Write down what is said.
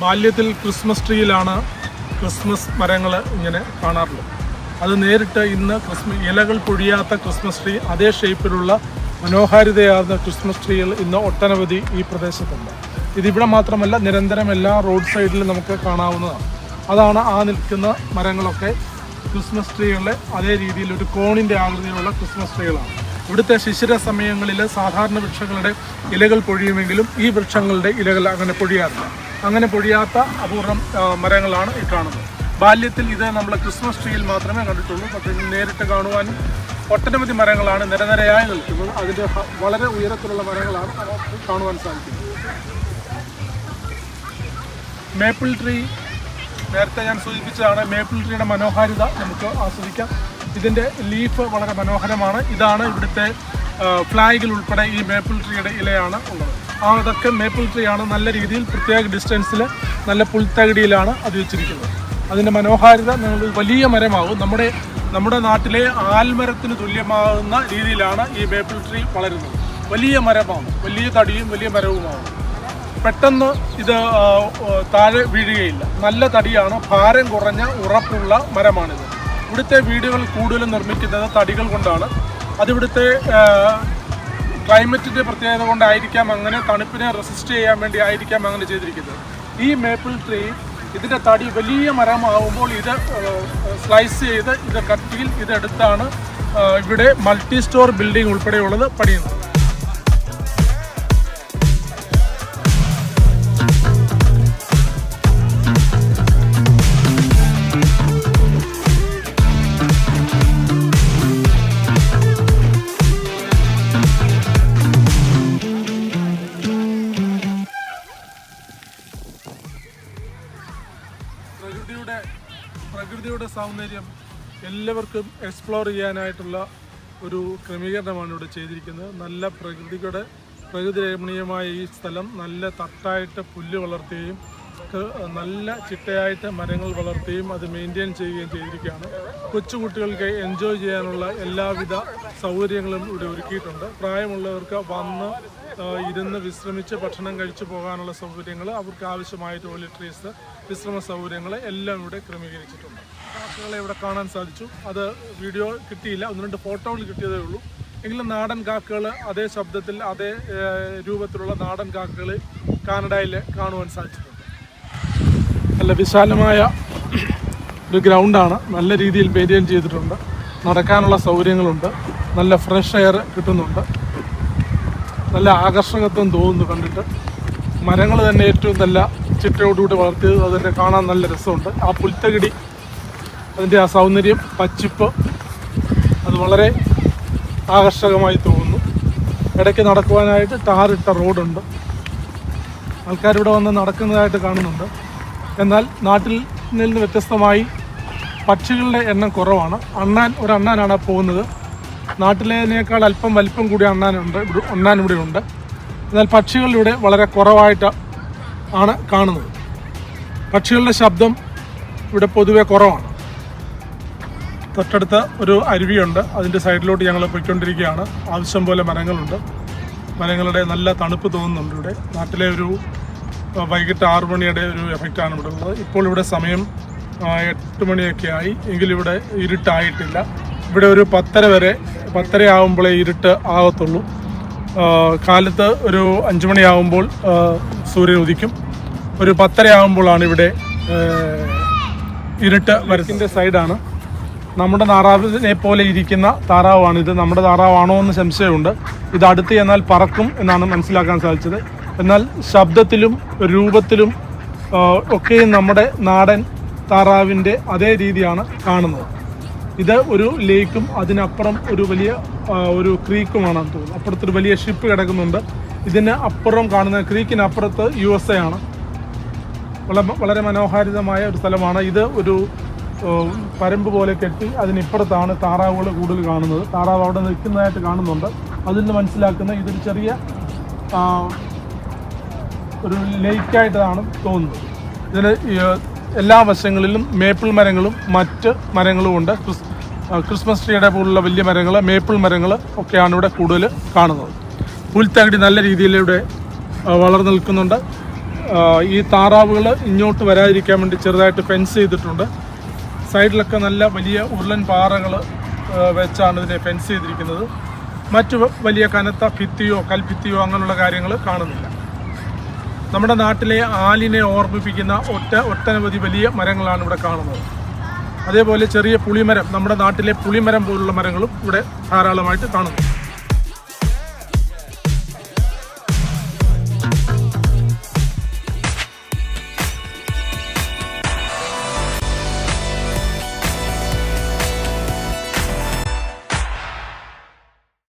ബാല്യത്തിൽ Christmas ട്രീയിലാണ് Christmas മരങ്ങൾ ഇങ്ങനെ കാണാറുള്ളത്. അത് നേരിട്ട് ഇന്ന് ഇലകൾ പൊഴിയാത്ത ക്രിസ്മസ് ട്രീ, അതേ ഷേപ്പിലുള്ള മനോഹാരിതയാർന്ന ക്രിസ്മസ് ട്രീകൾ ഇന്ന് ഒട്ടനവധി ഈ പ്രദേശത്തുണ്ട്. ഇതിവിടെ മാത്രമല്ല, നിരന്തരം എല്ലാ റോഡ് സൈഡിലും നമുക്ക് കാണാവുന്നതാണ്. അതാണ് ആ നിൽക്കുന്ന മരങ്ങളൊക്കെ ക്രിസ്മസ് ട്രീകളിലെ അതേ രീതിയിൽ ഒരു കോണിൻ്റെ ആകൃതിയിലുള്ള ക്രിസ്മസ് ട്രീകളാണ്. ഇവിടുത്തെ ശിശിര സമയങ്ങളിൽ സാധാരണ വൃക്ഷങ്ങളുടെ ഇലകൾ പൊഴിയുമെങ്കിലും ഈ വൃക്ഷങ്ങളുടെ ഇലകൾ അങ്ങനെ പൊഴിയാറില്ല. അങ്ങനെ പൊഴിയാത്ത അപൂർവം മരങ്ങളാണ് ഈ കാണുന്നത്. ബാല്യത്തിൽ ഇത് നമ്മൾ ക്രിസ്മസ് ട്രീയിൽ മാത്രമേ കണ്ടിട്ടുള്ളൂ. പക്ഷേ നേരിട്ട് കാണുവാനും ഒട്ടനവധി മരങ്ങളാണ് നിരനിരയായി നിൽക്കുന്നത്. അതിൻ്റെ വളരെ ഉയരത്തിലുള്ള മരങ്ങളാണ് നമുക്ക് കാണുവാൻ സാധിക്കുന്നത്. മേപ്പിൾ ട്രീ നേരത്തെ ഞാൻ സൂചിപ്പിച്ചതാണ്. മേപ്പിൾ ട്രീയുടെ മനോഹാരിത നമുക്ക് ആസ്വദിക്കാം. ഇതിൻ്റെ ലീഫ് വളരെ മനോഹരമാണ്. ഇതാണ് ഇവിടുത്തെ ഫ്ലാഗിൽ ഉൾപ്പെടെ ഈ മേപ്പിൾ ട്രീയുടെ ഇലയാണ് ഉള്ളത്. അതൊക്കെ മേപ്പിൾ ട്രീ ആണ്. നല്ല രീതിയിൽ പ്രത്യേക ഡിസ്റ്റൻസിൽ നല്ല പുൽത്തകിടിയിലാണ് അത് വെച്ചിരിക്കുന്നത്. അതിൻ്റെ മനോഹാരിത വലിയ മരമാവും. നമ്മുടെ നാട്ടിലെ ആൽമരത്തിന് തുല്യമാകുന്ന രീതിയിലാണ് ഈ മേപ്പിൾ ട്രീ വളരുന്നത്. വലിയ മരമാണ്, വലിയ തടിയും വലിയ മരവുമാണ്. പെട്ടെന്ന് ഇത് താഴെ വീഴുകയില്ല. നല്ല തടിയാണ്, ഭാരം കുറഞ്ഞ ഉറപ്പുള്ള മരമാണിത്. ഇവിടുത്തെ വീടുകൾ കൂടുതലും നിർമ്മിക്കുന്നത് തടികൾ കൊണ്ടാണ്. അതിവിടുത്തെ ക്ലൈമറ്റിൻ്റെ പ്രത്യേകത കൊണ്ടായിരിക്കാം അങ്ങനെ, തണുപ്പിനെ റെസിസ്റ്റ് ചെയ്യാൻ വേണ്ടി ആയിരിക്കാം അങ്ങനെ ചെയ്തിരിക്കുന്നത്. ഈ മേപ്പിൾ ട്രീ ഇതിൻ്റെ തടി വലിയ മരമാവുമ്പോൾ ഇത് സ്ലൈസ് ചെയ്ത് ഇത് കട്ടിയിൽ ഇതെടുത്താണ് ഇവിടെ മൾട്ടി സ്റ്റോർ ബിൽഡിംഗ് ഉൾപ്പെടെയുള്ളത് പണിയുന്നത്. പ്രകൃതിയുടെ സൗന്ദര്യം എല്ലാവർക്കും എക്സ്പ്ലോർ ചെയ്യാനായിട്ടുള്ള ഒരു ക്രമീകരണമാണ് ഇവിടെ ചെയ്തിരിക്കുന്നത്. നല്ല പ്രകൃതി രമണീയമായ ഈ സ്ഥലം നല്ല തട്ടായിട്ട് പുല്ല് വളർത്തുകയും നല്ല ചിട്ടയായിട്ട് മരങ്ങൾ വളർത്തുകയും അത് മെയിൻറ്റെയിൻ ചെയ്യുകയും ചെയ്തിരിക്കുകയാണ്. കൊച്ചുകുട്ടികൾക്ക് എൻജോയ് ചെയ്യാനുള്ള എല്ലാവിധ സൗകര്യങ്ങളും ഇവിടെ ഒരുക്കിയിട്ടുണ്ട്. പ്രായമുള്ളവർക്ക് വന്ന് ഇരുന്ന് വിശ്രമിച്ച് ഭക്ഷണം കഴിച്ചു പോകാനുള്ള സൗകര്യങ്ങൾ, അവർക്ക് ആവശ്യമായ ടോയ്ലറ്ററീസ്, വിശ്രമ സൗകര്യങ്ങൾ എല്ലാം ഇവിടെ ക്രമീകരിച്ചിട്ടുണ്ട്. കാക്കകളെ ഇവിടെ കാണാൻ സാധിച്ചു. അത് വീഡിയോ കിട്ടിയില്ല, 1-2 ഫോട്ടോകൾ കിട്ടിയതേ ഉള്ളൂ. എങ്കിലും നാടൻ കാക്കകൾ അതേ ശബ്ദത്തിൽ അതേ രൂപത്തിലുള്ള നാടൻ കാക്കകൾ കാനഡയിൽ കാണുവാൻ സാധിച്ചിട്ടുണ്ട്. നല്ല വിശാലമായ ഒരു ഗ്രൗണ്ടാണ്. നല്ല രീതിയിൽ മെയിൻറ്റെയിൻ ചെയ്തിട്ടുണ്ട്. നടക്കാനുള്ള സൗകര്യങ്ങളുണ്ട്. നല്ല ഫ്രഷ് എയർ കിട്ടുന്നുണ്ട്. നല്ല ആകർഷകത്വം തോന്നുന്നു കണ്ടിട്ട്. മരങ്ങൾ തന്നെ ഏറ്റവും നല്ല ചിട്ടയോടുകൂടി വളർത്തിയത്, അതിൻ്റെ കാണാൻ നല്ല രസമുണ്ട്. ആ പുൽത്തകിടി, അതിൻ്റെ ആ സൗന്ദര്യം, പച്ചിപ്പ്, അത് വളരെ ആകർഷകമായി തോന്നുന്നു. ഇടയ്ക്ക് നടക്കുവാനായിട്ട് ടാറിട്ട റോഡുണ്ട്. ആൾക്കാരിവിടെ വന്ന് നടക്കുന്നതായിട്ട് കാണുന്നുണ്ട്. എന്നാൽ നാട്ടിൽ നിന്ന് വ്യത്യസ്തമായി പക്ഷികളുടെ എണ്ണം കുറവാണ്. ഒരു അണ്ണാനാണ് പോകുന്നത്. നാട്ടിലേതിനേക്കാൾ അല്പം വലിപ്പം കൂടി അണ്ണാൻ ഇവിടെ ഉണ്ട്. എന്നാൽ പക്ഷികളിവിടെ വളരെ കുറവായിട്ട് ആണ് കാണുന്നത്. പക്ഷികളുടെ ശബ്ദം ഇവിടെ പൊതുവെ കുറവാണ്. തൊട്ടടുത്ത് ഒരു അരുവിയുണ്ട്. അതിൻ്റെ സൈഡിലോട്ട് ഞങ്ങൾ പോയിക്കൊണ്ടിരിക്കുകയാണ്. ആവശ്യം പോലെ മരങ്ങളുണ്ട്. മരങ്ങളുടെ നല്ല തണുപ്പ് തോന്നുന്നുണ്ട് ഇവിടെ. നാട്ടിലെ ഒരു വൈകിട്ട് 6 മണിയുടെ ഒരു എഫക്റ്റാണ് ഇവിടെ ഉള്ളത്. ഇപ്പോൾ ഇവിടെ സമയം 8 മണിയൊക്കെ ആയി. എങ്കിലും ഇവിടെ ഇരുട്ടായിട്ടില്ല. ഇവിടെ ഒരു 10:30 ആകുമ്പോഴേ ഇരുട്ട് ആകത്തുള്ളൂ. കാലത്ത് ഒരു 5 മണിയാകുമ്പോൾ സൂര്യൻ ഉദിക്കും. ഒരു 10:30 ആകുമ്പോഴാണ് ഇവിടെ ഇരുട്ട് വരുത്തിൻ്റെ സൈഡാണ്. നമ്മുടെ താറാവിനെ പോലെ ഇരിക്കുന്ന താറാവാണിത്. നമ്മുടെ താറാവാണോ എന്ന് സംശയമുണ്ട്. ഇത് അടുത്ത് ചെന്നാൽ പറക്കും എന്നാണ് മനസ്സിലാക്കാൻ സാധിച്ചത്. എന്നാൽ ശബ്ദത്തിലും രൂപത്തിലും ഒക്കെയും നമ്മുടെ നാടൻ താറാവിൻ്റെ അതേ രീതിയാണ് കാണുന്നത്. ഇത് ഒരു ലേക്കും അതിനപ്പുറം ഒരു വലിയ ഒരു ക്രീക്കുമാണെന്ന് തോന്നുന്നു. അപ്പുറത്തൊരു വലിയ ഷിപ്പ് കിടക്കുന്നുണ്ട്. ഇതിന് അപ്പുറം കാണുന്ന ക്രീക്കിനപ്പുറത്ത് USA ആണ്. വളരെ മനോഹാരിതമായ ഒരു സ്ഥലമാണ്. ഇത് ഒരു പരമ്പ് പോലെ കെട്ടി അതിനിപ്പുറത്താണ് താറാവുകൾ കൂടുതൽ കാണുന്നത്. താറാവ് അവിടെ നിൽക്കുന്നതായിട്ട് കാണുന്നുണ്ട്. അതിൽ നിന്ന് മനസ്സിലാക്കുന്ന ഇതൊരു ചെറിയ ഒരു ലേക്കായിട്ടാണ് തോന്നുന്നത്. ഇതിന് എല്ലാ വശങ്ങളിലും മേപ്പിൾ മരങ്ങളും മറ്റ് മരങ്ങളും ഉണ്ട്. ക്രിസ്മസ് ട്രീയുടെ പോലുള്ള വലിയ മരങ്ങൾ, മേപ്പിൾ മരങ്ങൾ ഒക്കെയാണ് ഇവിടെ കൂടുതൽ കാണുന്നത്. പുൽത്തകിടി നല്ല രീതിയിൽ ഇവിടെ വളർന്നു നിൽക്കുന്നുണ്ട്. ഈ താറാവുകൾ ഇങ്ങോട്ട് വരാതിരിക്കാൻ വേണ്ടി ചെറുതായിട്ട് ഫെൻസ് ചെയ്തിട്ടുണ്ട്. സൈഡിലൊക്കെ നല്ല വലിയ ഉരുളൻ പാറകൾ വെച്ചാണ് ഇതിനെ ഫെൻസ് ചെയ്തിരിക്കുന്നത്. മറ്റു വലിയ കനത്ത ഭിത്തിയോ കൽഭിത്തിയോ അങ്ങനെയുള്ള കാര്യങ്ങൾ കാണുന്നില്ല. നമ്മുടെ നാട്ടിലെ ആലിനെ ഓർമ്മിപ്പിക്കുന്ന ഒട്ടനവധി വലിയ മരങ്ങളാണ് ഇവിടെ കാണുന്നത്. അതേപോലെ ചെറിയ പുളിമരം, നമ്മുടെ നാട്ടിലെ പുളിമരം പോലുള്ള മരങ്ങളും ഇവിടെ ധാരാളമായിട്ട് കാണുന്നു.